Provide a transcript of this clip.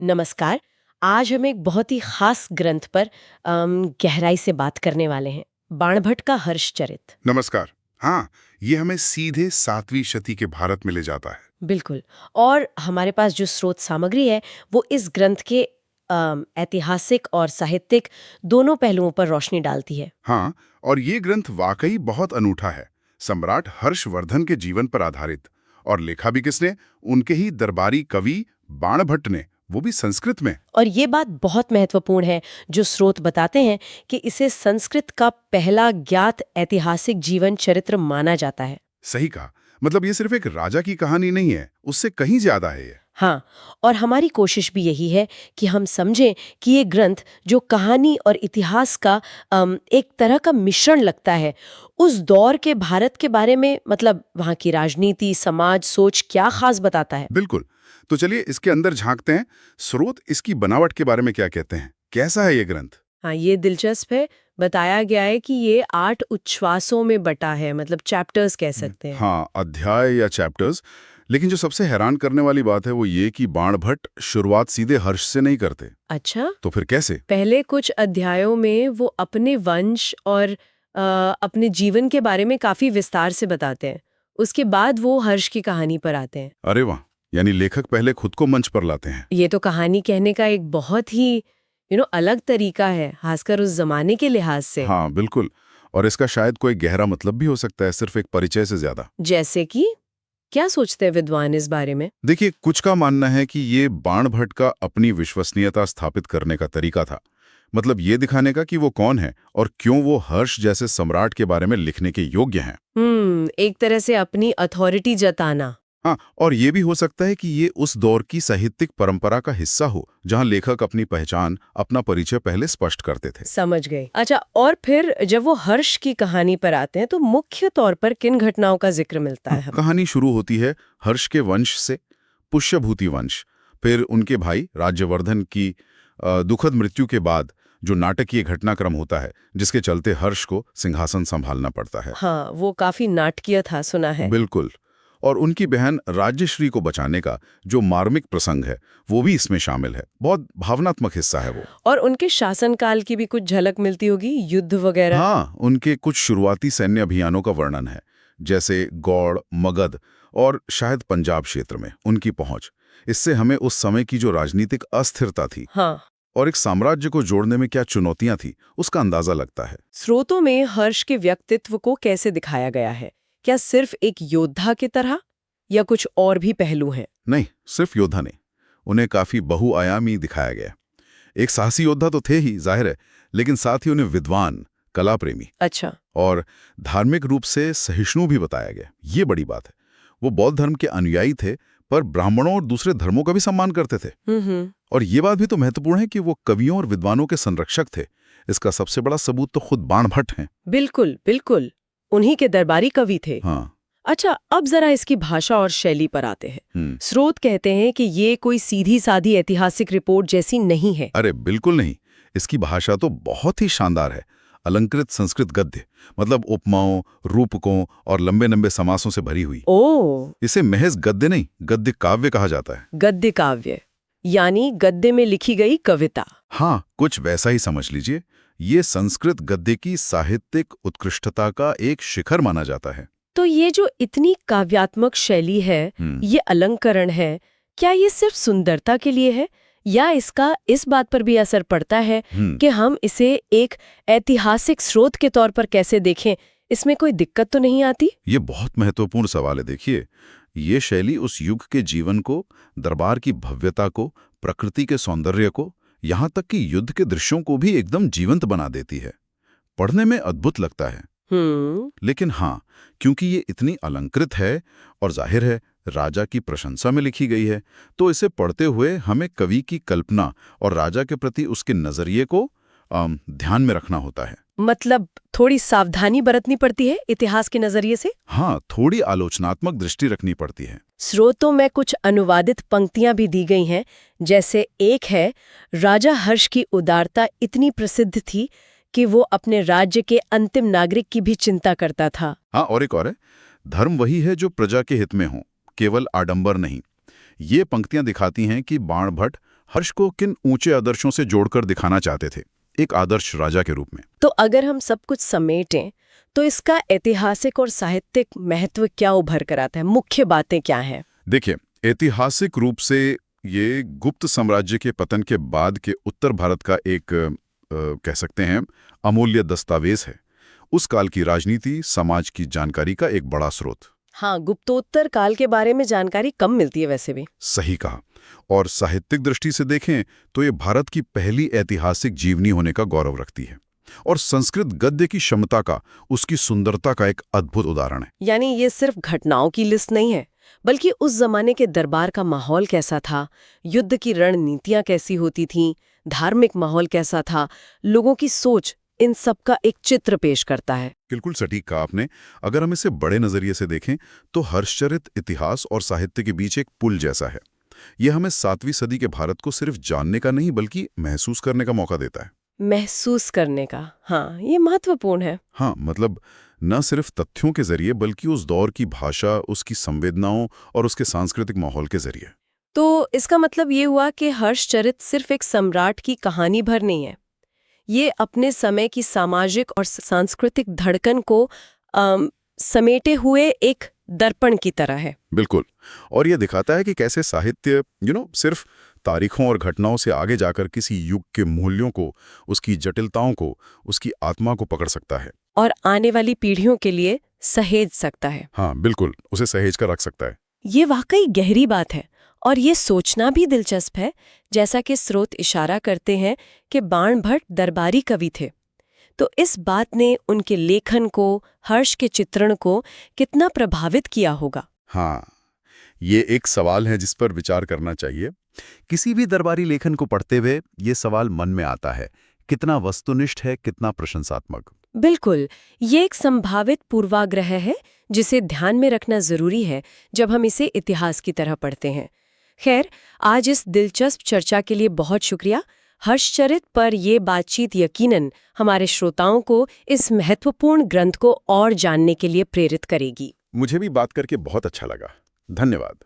नमस्कार। आज हम एक बहुत ही खास ग्रंथ पर गहराई से बात करने वाले हैं। बाणभट्ट का हर्षचरित। नमस्कार। हाँ, ये हमें सीधे 7वीं शती के भारत में ले जाता है। बिल्कुल। और हमारे पास जो स्रोत सामग्री है वो इस ग्रंथ के ऐतिहासिक और साहित्यिक दोनों पहलुओं पर रोशनी डालती है। हाँ, और ये ग्रंथ वाकई बहुत अनूठा है। सम्राट हर्षवर्धन के जीवन पर आधारित। और लिखा भी किसने? उनके ही दरबारी कवि बाणभट्ट ने, वो भी संस्कृत में। और ये बात बहुत महत्वपूर्ण है। जो स्रोत बताते हैं कि इसे संस्कृत का पहला ज्ञात ऐतिहासिक जीवन चरित्र माना जाता है। सही कहा। मतलब ये सिर्फ एक राजा की कहानी नहीं है, उससे कहीं ज्यादा है ये। हाँ, और हमारी कोशिश भी यही है कि हम समझें कि ये ग्रंथ जो कहानी और इतिहास का एक तरह का मिश्रण लगता है, उस दौर के भारत के बारे में, मतलब वहाँ की राजनीति, समाज, सोच क्या खास बताता है। बिल्कुल। तो चलिए इसके अंदर झांकते हैं। स्रोत इसकी बनावट के बारे में क्या कहते हैं? कैसा है ये ग्रंथ? हाँ, ये दिलचस्प है। बताया गया है कि ये 8 उच्छ्वासों में बटा है, मतलब चैप्टर्स कह सकते हैं। हाँ, अध्याय या चैप्टर्स। लेकिन जो सबसे हैरान करने वाली बात है वो ये कि बाणभट्ट शुरुआत सीधे हर्ष से नहीं करते। अच्छा, तो फिर कैसे? पहले कुछ अध्यायों में वो अपने वंश और अपने जीवन के बारे में काफी विस्तार से बताते हैं। उसके बाद वो हर्ष की कहानी पर आते हैं। अरे वाह! यानी लेखक पहले खुद को मंच पर लाते हैं। ये तो कहानी कहने का एक बहुत ही अलग तरीका है, खासकर उस जमाने के लिहाज से। हाँ, बिल्कुल। और इसका शायद कोई गहरा मतलब भी हो सकता है, सिर्फ एक परिचय से ज्यादा। जैसे कि क्या सोचते हैं विद्वान इस बारे में? देखिए, कुछ का मानना है कि ये बाणभट्ट का अपनी विश्वसनीयता स्थापित करने का तरीका था। मतलब ये दिखाने का कि वो कौन है और क्यों वो हर्ष जैसे सम्राट के बारे में लिखने के योग्य हैं। एक तरह से अपनी अथॉरिटी जताना। हाँ, और ये भी हो सकता है कि ये उस दौर की साहित्यिक परंपरा का हिस्सा हो, जहां लेखक अपनी पहचान, अपना परिचय पहले स्पष्ट करते थे। समझ गए। अच्छा, और फिर जब वो हर्ष की कहानी पर आते हैं तो मुख्य तौर पर किन घटनाओं का जिक्र मिलता है हमें? कहानी शुरू होती है हर्ष के वंश से, पुष्यभूति वंश। फिर उनके भाई राज्यवर्धन की दुखद मृत्यु के बाद जो नाटकीय घटनाक्रम होता है, जिसके चलते हर्ष को सिंहासन संभालना पड़ता है। हाँ, वो काफी नाटकीय था, सुना है। बिल्कुल। और उनकी बहन राज्यश्री को बचाने का जो मार्मिक प्रसंग है, वो भी इसमें शामिल है। बहुत भावनात्मक हिस्सा है वो। और उनके शासनकाल की भी कुछ झलक मिलती होगी, युद्ध वगैरह। हाँ, उनके कुछ शुरुआती सैन्य अभियानों का वर्णन है, जैसे गौड़, मगध और शायद पंजाब क्षेत्र में उनकी पहुंच। इससे हमें उस समय की जो राजनीतिक अस्थिरता थी हाँ, और एक साम्राज्य को जोड़ने में क्या चुनौतियां थी, उसका अंदाजा लगता है। स्रोतों में हर्ष के व्यक्तित्व को कैसे दिखाया गया है? क्या सिर्फ एक योद्धा की तरह, या कुछ और भी पहलू हैं? नहीं, सिर्फ योद्धा नहीं, उन्हें काफी बहुआयामी दिखाया गया। एक साहसी योद्धा तो थे ही, जाहिर है, लेकिन साथ ही उन्हें विद्वान, कला प्रेमी अच्छा। और धार्मिक रूप से सहिष्णु भी बताया गया। ये बड़ी बात है। वो बौद्ध धर्म के अनुयायी थे, पर ब्राह्मणों और दूसरे धर्मों का भी सम्मान करते थे। और ये बात भी तो महत्वपूर्ण है कि वो कवियों और विद्वानों के संरक्षक थे। इसका सबसे बड़ा सबूत तो खुद बाणभट्ट हैं। बिल्कुल बिल्कुल, उन्हीं के दरबारी कवि थे। हाँ। अच्छा, अब जरा इसकी भाषा और शैली पर आते हैं। स्रोत कहते हैं कि ये कोई सीधी साधी ऐतिहासिक रिपोर्ट जैसी नहीं है। अरे बिल्कुल नहीं। इसकी भाषा तो बहुत ही शानदार है। अलंकृत संस्कृत गद्य, मतलब उपमाओं, रूपकों और लंबे लंबे समासों से भरी हुई। ओ, इसे महज गद्य नहीं, गद्य काव्य कहा जाता है। गद्य काव्य यानी गद्य में लिखी गई कविता। हाँ, कुछ वैसा ही समझ लीजिए। ये संस्कृत गद्य की साहित्यिक उत्कृष्टता का एक शिखर माना जाता है। तो ये जो इतनी काव्यात्मक शैली है, ये अलंकरण है, क्या ये सिर्फ सुंदरता के लिए है, या इसका इस बात पर भी असर पड़ता है कि हम इसे एक ऐतिहासिक स्रोत के तौर पर कैसे देखें? इसमें कोई दिक्कत तो नहीं आती? ये बहुत महत्वपूर्ण सवाल है। देखिए, ये शैली उस युग के जीवन को, दरबार की भव्यता को, प्रकृति के सौंदर्य को, यहाँ तक कि युद्ध के दृश्यों को भी एकदम जीवंत बना देती है। पढ़ने में अद्भुत लगता है। लेकिन हाँ, क्योंकि ये इतनी अलंकृत है और जाहिर है राजा की प्रशंसा में लिखी गई है, तो इसे पढ़ते हुए हमें कवि की कल्पना और राजा के प्रति उसके नजरिए को ध्यान में रखना होता है। मतलब थोड़ी सावधानी बरतनी पड़ती है इतिहास के नजरिए से। हाँ, थोड़ी आलोचनात्मक दृष्टि रखनी पड़ती है। स्रोतों में कुछ अनुवादित पंक्तियां भी दी गई हैं, जैसे एक है, राजा हर्ष की उदारता इतनी प्रसिद्ध थी कि वो अपने राज्य के अंतिम नागरिक की भी चिंता करता था। हाँ, और एक और है, धर्म वही है जो प्रजा के हित में हो, केवल आडंबर नहीं। ये पंक्तियां दिखाती हैं कि बाणभट्ट हर्ष को किन ऊंचे आदर्शों से जोड़कर दिखाना चाहते थे, एक आदर्श राजा के रूप में? तो अगर हम सब कुछ समेटें तो इसका ऐतिहासिक और साहित्यिक महत्व क्या उभर कर आता है? मुख्य बातें क्या हैं? देखिए, ऐतिहासिक रूप से ये गुप्त साम्राज्य के पतन के बाद के उत्तर भारत का एक कह सकते हैं अमूल्य दस्तावेज है। उस काल की राजनीति, समाज की जानकारी का एक बड़ा स्रोत। हाँ, गुप्तोत्तर काल के बारे में जानकारी कम मिलती है वैसे भी। सही कहा। और साहित्यिक दृष्टि से देखें तो ये भारत की पहली ऐतिहासिक जीवनी होने का गौरव रखती है और संस्कृत गद्य की क्षमता का, उसकी सुंदरता का एक अद्भुत उदाहरण है। यानी ये सिर्फ घटनाओं की लिस्ट नहीं है, बल्कि उस जमाने के दरबार का माहौल कैसा था, युद्ध की रणनीतियां कैसी होती थीं, धार्मिक माहौल कैसा था, लोगों की सोच, इन सब का एक चित्र पेश करता है। बिल्कुल सटीक कहा आपने। अगर हम इसे बड़े नजरिए से देखें तो हर्षचरित इतिहास और साहित्य के बीच एक पुल जैसा है। यह हमें 7वीं सदी के भारत को सिर्फ जानने का नहीं बल्कि महसूस करने का मौका देता है। महसूस करने का, हाँ, ये महत्वपूर्ण है। हाँ, मतलब न सिर्फ तथ्यों के जरिए बल्कि उस दौर की भाषा, उसकी संवेदनाओं और उसके सांस्कृतिक माहौल के जरिए। तो इसका मतलब ये हुआ कि हर्षचरित सिर्फ एक सम्राट की कहानी भर नहीं है, ये अपने समय की सामाजिक और सांस्कृतिक धड़कन को समेटे हुए एक दर्पण की तरह है। बिल्कुल। और यह दिखाता है कि कैसे साहित्य सिर्फ तारीखों और घटनाओं से आगे जाकर किसी युग के मूल्यों को, उसकी जटिलताओं को, उसकी आत्मा को पकड़ सकता है और आने वाली पीढ़ियों के लिए सहेज सकता है। हाँ बिल्कुल, उसे सहेज कर रख सकता है। ये वाकई गहरी बात है और ये सोचना भी दिलचस्प है, जैसा कि स्रोत इशारा करते हैं कि बाण भट्ट दरबारी कवि थे। तो इस बात ने उनके लेखन को, हर्ष के चित्रण को कितना प्रभावित किया होगा? हाँ, ये एक सवाल है जिस पर विचार करना चाहिए। किसी भी दरबारी लेखन को पढ़ते हुए ये सवाल मन में आता है, कितना वस्तुनिष्ठ है, कितना प्रशंसात्मक। बिल्कुल, ये एक संभावित पूर्वाग्रह है जिसे ध्यान में रखना जरूरी है जब हम इसे इतिहास की तरह पढ़ते हैं। खैर, आज इस दिलचस्प चर्चा के लिए बहुत शुक्रिया। हर्षचरित पर ये बातचीत यकीनन हमारे श्रोताओं को इस महत्वपूर्ण ग्रंथ को और जानने के लिए प्रेरित करेगी। मुझे भी बात करके बहुत अच्छा लगा। धन्यवाद।